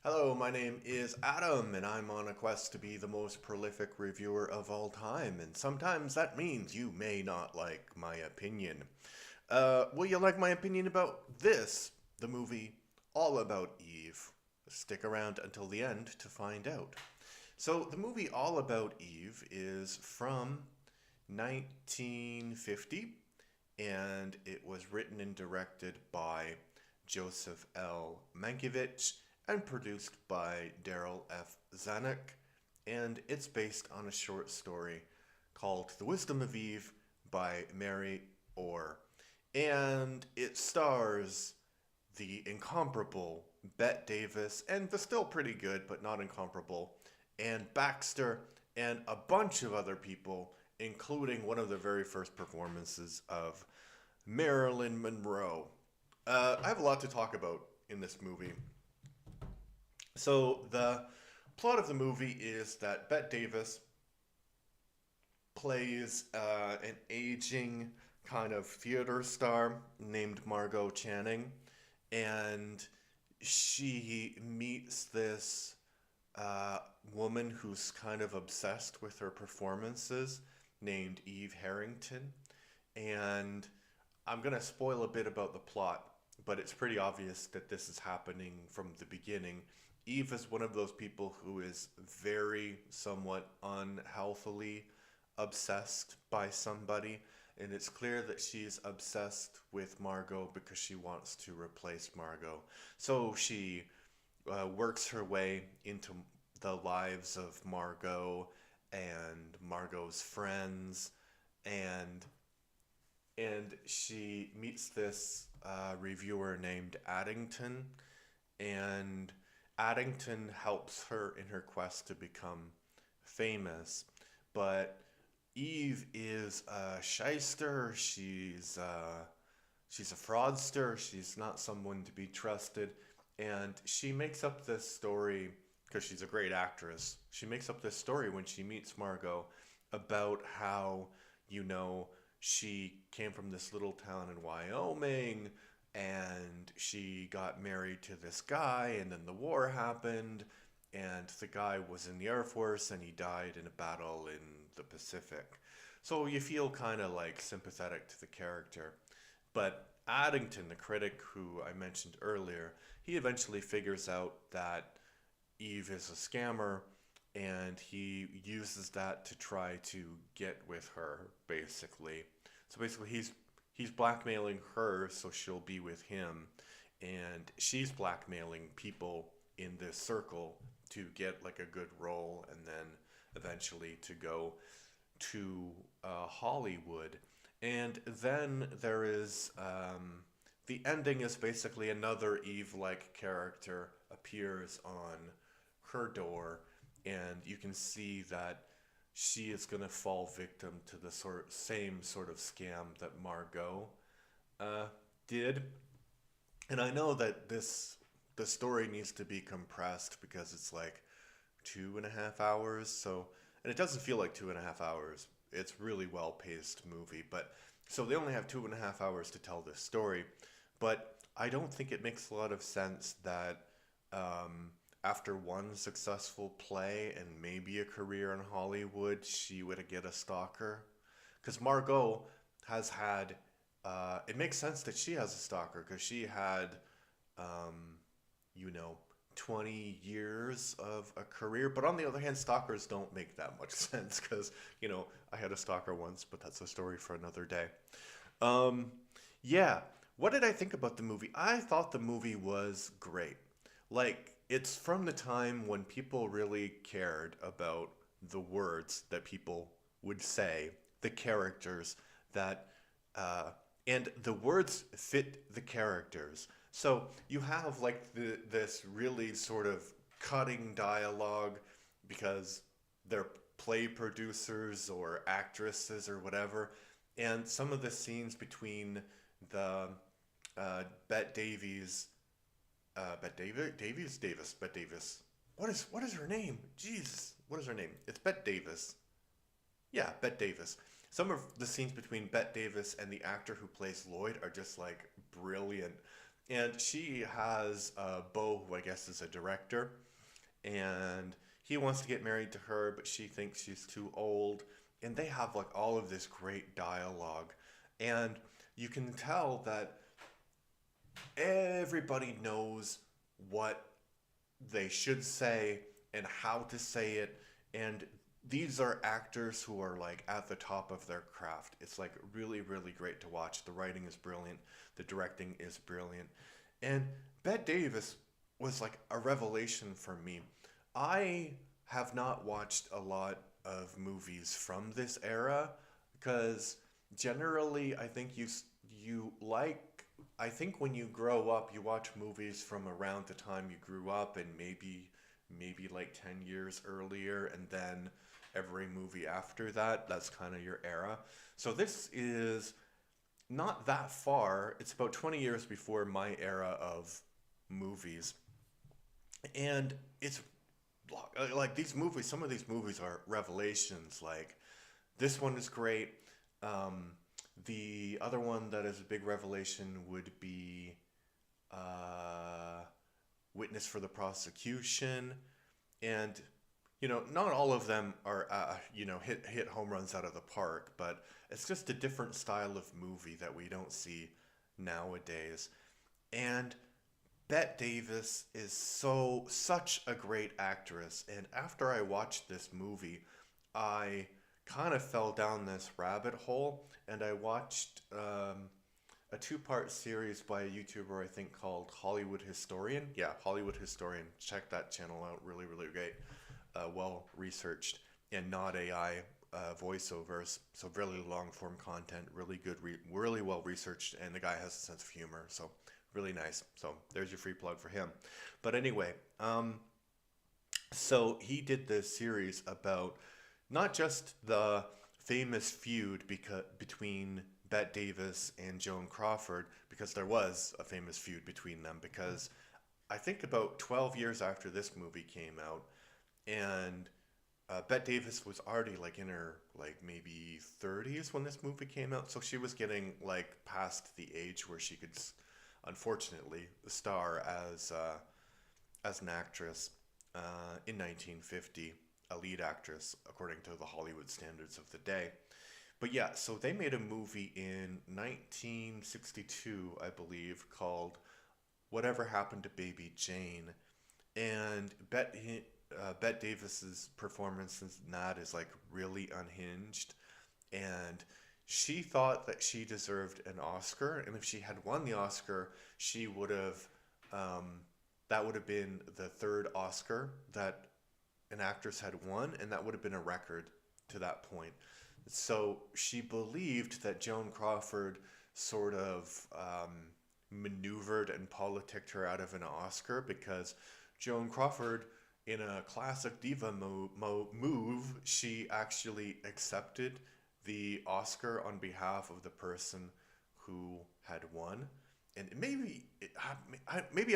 Hello, my name is Adam, and I'm on a quest to be the most prolific reviewer of all time, and sometimes that means you may not like my opinion. Will you like my opinion about this, the movie All About Eve? Stick around until the end to find out. So, the movie All About Eve is from 1950, and it was written and directed by Joseph L. Mankiewicz and produced by Daryl F. Zanuck, and it's based on a short story called The Wisdom of Eve by Mary Orr. And it stars the incomparable Bette Davis and the still pretty good but not incomparable Ann Baxter and a bunch of other people, including one of the very first performances of Marilyn Monroe. I have a lot to talk about in this movie. So, the plot of the movie is that Bette Davis plays an aging kind of theater star named Margot Channing, and she meets this uh, woman who's kind of obsessed with her performances named Eve Harrington. And I'm going to spoil a bit about the plot, but it's pretty obvious that this is happening from the beginning. Eve is one of those people who is very somewhat unhealthily obsessed by somebody, and it's clear that she's obsessed with Margot because she wants to replace Margot. So she works her way into the lives of Margot and Margot's friends, and she meets this reviewer named Addington, and Addington helps her in her quest to become famous. But Eve is a shyster. She's a fraudster. She's not someone to be trusted, and she makes up this story because she's a great actress. She makes up this story when she meets Margot about how you know she came from this little town in Wyoming and she got married to this guy, and then the war happened, and the guy was in the Air Force and he died in a battle in the Pacific. So you feel kind of like sympathetic to the character. But Addington, the critic who I mentioned earlier, he eventually figures out that Eve is a scammer, and he uses that to try to get with her, basically. So basically, he's blackmailing her so she'll be with him, and she's blackmailing people in this circle to get like a good role, and then eventually to go to Hollywood. And then there is the ending is basically another Eve-like character appears on her door, and you can see that she is going to fall victim to the same sort of scam that Margot uh, did. And I know that the story needs to be compressed because it's like 2.5 hours. So, and it doesn't feel like 2.5 hours. It's really well paced movie, but so they only have 2.5 hours to tell this story. But I don't think it makes a lot of sense that um, after one successful play and maybe a career in Hollywood, she would get a stalker. Because Margot has had, it makes sense that she has a stalker because she had, um, you know, 20 years of a career. But on the other hand, stalkers don't make that much sense because, I had a stalker once, but that's a story for another day. Um, yeah. What did I think about the movie? I thought the movie was great. Like, it's from the time when people really cared about the words that people would say, the characters that, uh, and the words fit the characters. So you have like this really sort of cutting dialogue because they're play producers or actresses or whatever, and some of the scenes between the Bette Davies, Bette Davis. What is her name? Jeez, what is her name? It's Bette Davis. Yeah, Bette Davis. Some of the scenes between Bette Davis and the actor who plays Lloyd are just like brilliant. And she has Bo, who I guess is a director, and he wants to get married to her, but she thinks she's too old. And they have like all of this great dialogue, and you can tell that everybody knows what they should say and how to say it. And these are actors who are like at the top of their craft. It's like really, really great to watch. The writing is brilliant, the directing is brilliant. And Bette Davis was like a revelation for me. I have not watched a lot of movies from this era because generally I think you like, I think when you grow up you watch movies from around the time you grew up and maybe like 10 years earlier, and then every movie after that, that's kind of your era. So this is not that far. It's about 20 years before my era of movies. And it's like these movies, some of these movies are revelations. Like this one is great. Um, the other one that is a big revelation would be uh, Witness for the Prosecution. And not all of them are hit home runs out of the park, but it's just a different style of movie that we don't see nowadays. And Bette Davis is such a great actress. And after I watched this movie, I kind of fell down this rabbit hole, and I watched a two-part series by a YouTuber I think called Hollywood Historian. Yeah, Hollywood Historian. Check that channel out. Really, really great. Well researched and not AI voiceovers. So really long form content. Really good. Really well researched, and the guy has a sense of humor. So really nice. So there's your free plug for him. But anyway, so he did this series about not just the famous feud between Bette Davis and Joan Crawford, because there was a famous feud between them, because I think about 12 years after this movie came out, and Bette Davis was already like in her like maybe 30s when this movie came out, so she was getting like past the age where she could, unfortunately, star as an actress in 1950, a lead actress according to the Hollywood standards of the day. But yeah, so they made a movie in 1962, I believe, called Whatever Happened to Baby Jane. And Bette Davis's performance in that is like really unhinged. And she thought that she deserved an Oscar. And if she had won the Oscar, she would have, that would have been the third Oscar that an actress had won. And that would have been a record to that point. So she believed that Joan Crawford sort of maneuvered and politicked her out of an Oscar, because Joan Crawford, in a classic diva move, she actually accepted the Oscar on behalf of the person who had won. And maybe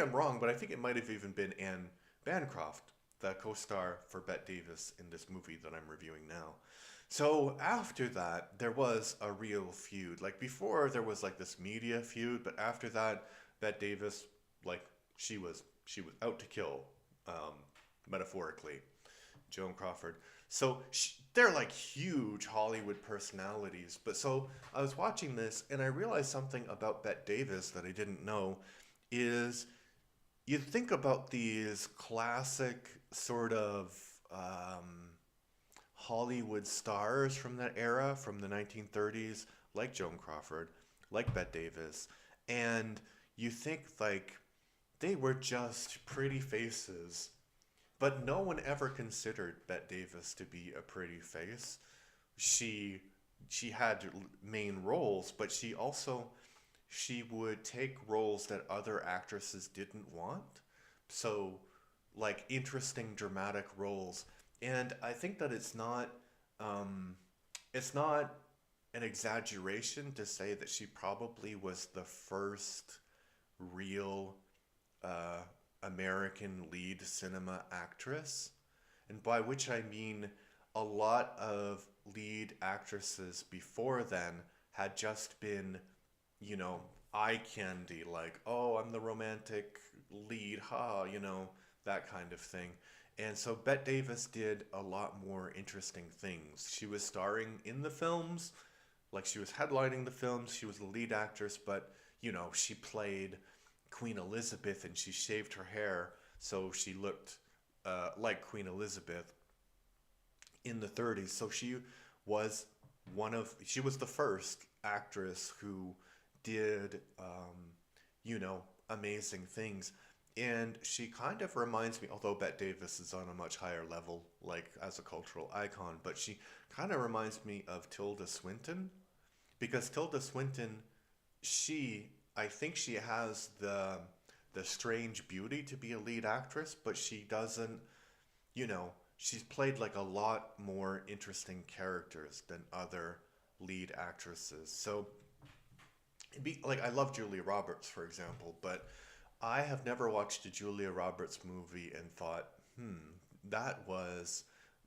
I'm wrong, but I think it might have even been Anne Bancroft, the co-star for Bette Davis in this movie that I'm reviewing now. So after that, there was a real feud. Like before, there was like this media feud, but after that, Bette Davis, like she was out to kill, um, metaphorically, Joan Crawford. So they're like huge Hollywood personalities. But so I was watching this, and I realized something about Bette Davis that I didn't know is you think about these classic sort of Hollywood stars from that era, from the 1930s, like Joan Crawford, like Bette Davis, and you think like they were just pretty faces, but no one ever considered Bette Davis to be a pretty face. She she had main roles, but she would take roles that other actresses didn't want. So, like interesting dramatic roles. And I think that um, it's not an exaggeration to say that she probably was the first real uh, American lead cinema actress. And by which I mean a lot of lead actresses before then had just been, you know, eye candy, like, oh, I'm the romantic lead, that kind of thing. And so Bette Davis did a lot more interesting things. She was starring in the films, like she was headlining the films, she was the lead actress, but she played Queen Elizabeth and she shaved her hair so she looked like Queen Elizabeth in the 30s. So was she was the first actress who did, amazing things. And she kind of reminds me, although Bette Davis is on a much higher level, like as a cultural icon, but she kind of reminds me of Tilda Swinton because Tilda Swinton, I think she has the strange beauty to be a lead actress, but she doesn't, she's played like a lot more interesting characters than other lead actresses. So like I love Julia Roberts, for example, but I have never watched a Julia Roberts movie and thought, that was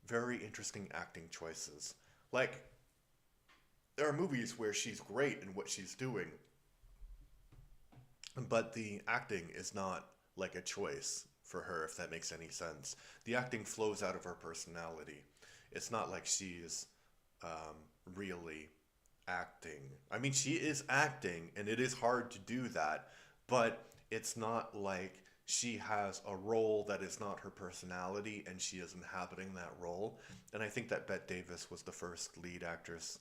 very interesting acting choices. Like there are movies where she's great in what she's doing, but the acting is not like a choice for her, if that makes any sense. The acting flows out of her personality. It's not like she's um, really acting. I mean, she is acting, and it is hard to do that, but it's not like she has a role that is not her personality and she is inhabiting that role. And I think that Bette Davis was the first lead actress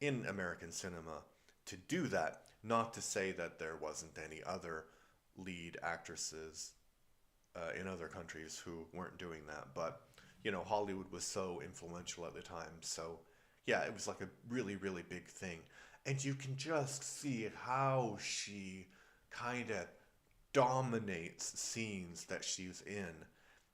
in American cinema to do that. Not to say that there wasn't any other lead actresses in other countries who weren't doing that, but Hollywood was so influential at the time. So yeah, it was like a really, really big thing. And you can just see how she kind of dominates scenes that she's in,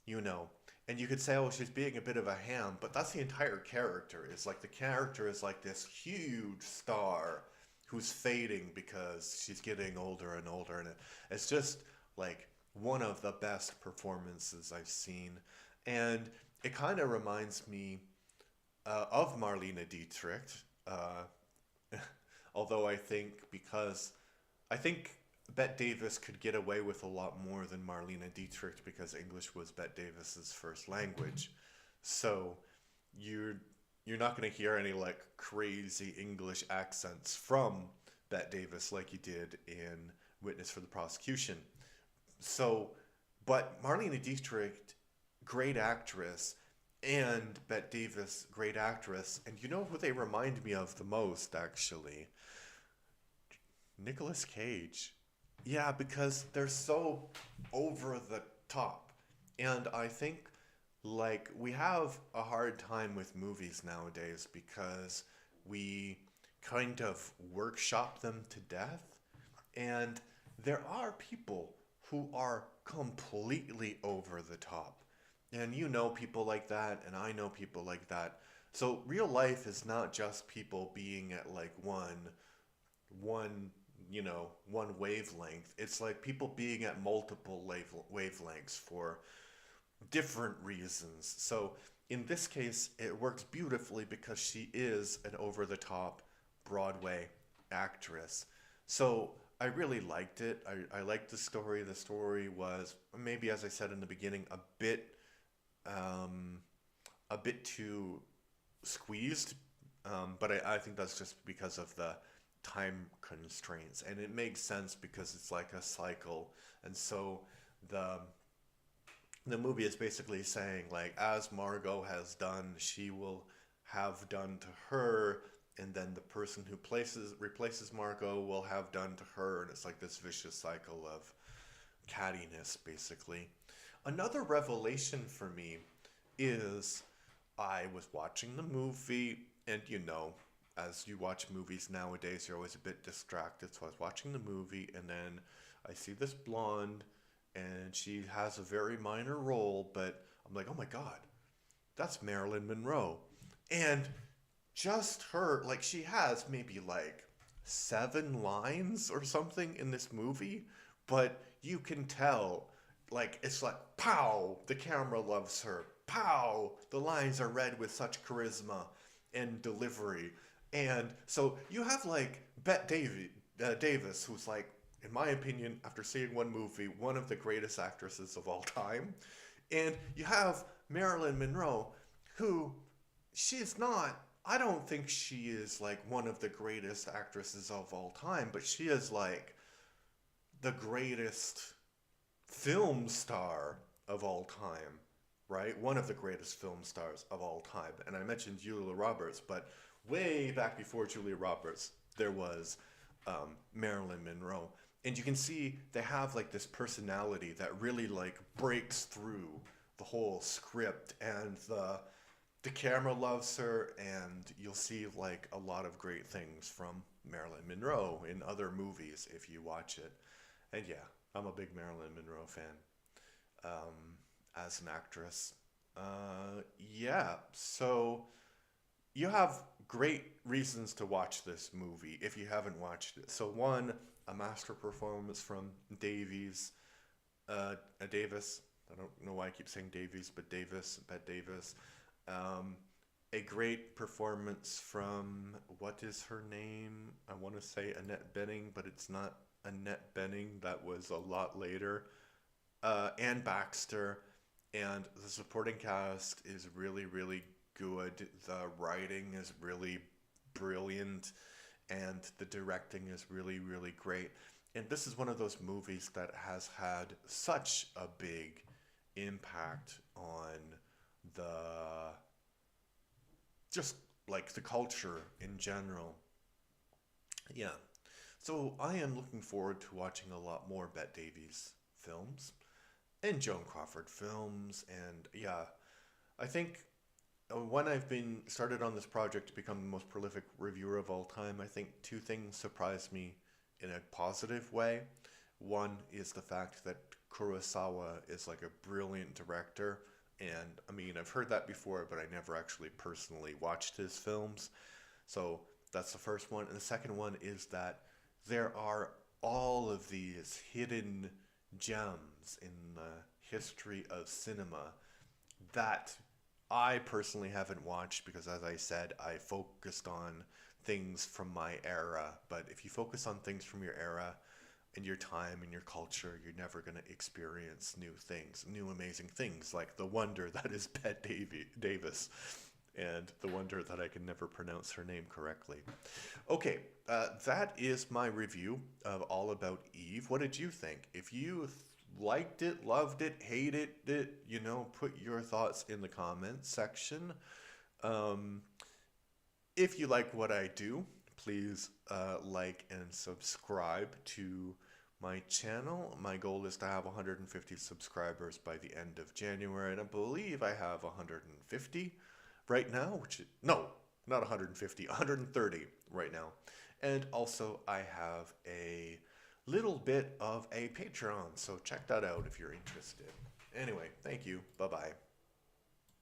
you know. And you could say, oh, she's being a bit of a ham, but that's the entire character. It's like the character is like this huge star who's fading because she's getting older and older. And it's just like one of the best performances I've seen. And it kind of reminds me of Marlene Dietrich, uh, although I think Bette Davis could get away with a lot more than Marlene Dietrich because English was Bette Davis's first language. So you're you're not going to hear any like crazy English accents from Bette Davis like you did in Witness for the Prosecution. So, but Marlene Dietrich, great actress, and Bette Davis, great actress. And you know who they remind me of the most, actually? Nicolas Cage. Yeah, because they're so over the top. And I think like we have a hard time with movies nowadays because we kind of workshop them to death. And there are people who are completely over the top. And you know people like that, and I know people like that. So real life is not just people being at like one one wavelength. It's like people being at multiple wavelengths for different reasons. So in this case, it works beautifully because she is an over the top Broadway actress. So I really liked it. I liked the story. The story was maybe, as I said in the beginning, um, a bit too squeezed, but I think that's just because of the time constraints, and it makes sense because it's like a cycle, and so the the movie is basically saying like as Margot has done, she will have done to her, and then the person who places replaces Margot will have done to her, and it's like this vicious cycle of cattiness, basically. Another revelation for me is I was watching the movie, and as you watch movies nowadays, you're always a bit distracted. So I was watching the movie, and then I see this blonde, and she has a very minor role, but I'm like, oh my God, that's Marilyn Monroe. And just her, like, she has maybe like 7 lines or something in this movie, but you can tell, like, it's like, pow, the camera loves her. Pow, the lines are read with such charisma and delivery. And so you have like Davis, who's like, in my opinion, after seeing one movie, one of the greatest actresses of all time. And you have Marilyn Monroe, who she's not. I don't think she is like one of the greatest actresses of all time, but she is like the greatest film star of all time, right? One of the greatest film stars of all time. And I mentioned Julia Roberts, but way back before Julia Roberts, there was Marilyn Monroe. And you can see they have like this personality that really like breaks through the whole script, and the camera loves her, and you'll see like a lot of great things from Marilyn Monroe in other movies if you watch it. And yeah, I'm a big Marilyn Monroe fan as an actress. Yeah, so you have great reasons to watch this movie if you haven't watched it. So one, a master performance from Davis. I don't know why I keep saying Davies, but Davis, Bette Davis. Um, a great performance from, what is her name? I want to say Annette Bening, but it's not Annette Bening. That was a lot later. Anne Baxter, and the supporting cast is really, really good. The writing is really brilliant, and the directing is really, really great. And this is one of those movies that has had such a big impact on the just like the culture in general. Yeah. So I am looking forward to watching a lot more Bette Davis films and Joan Crawford films. And yeah, I think when I've been started on this project to become the most prolific reviewer of all time, I think two things surprised me in a positive way. One is the fact that Kurosawa is like a brilliant director. And I mean, I've heard that before, but I never actually personally watched his films. So that's the first one. And the second one is that there are all of these hidden gems in the history of cinema that I personally haven't watched because, as I said, I focused on things from my era. But if you focus on things from your era and your time and your culture, you're never going to experience new things, new amazing things, like the wonder that is Bette Davis, and the wonder that I can never pronounce her name correctly. Okay, that is my review of All About Eve. What did you think? If you liked it, loved it, hated it, put your thoughts in the comments section. If you like what I do, please like and subscribe to my channel. My goal is to have 150 subscribers by the end of January, and I believe I have 150 right now, no, not 150, 130 right now. And also I have a little bit of a Patreon, so check that out if you're interested. Anyway, thank you. Bye-bye.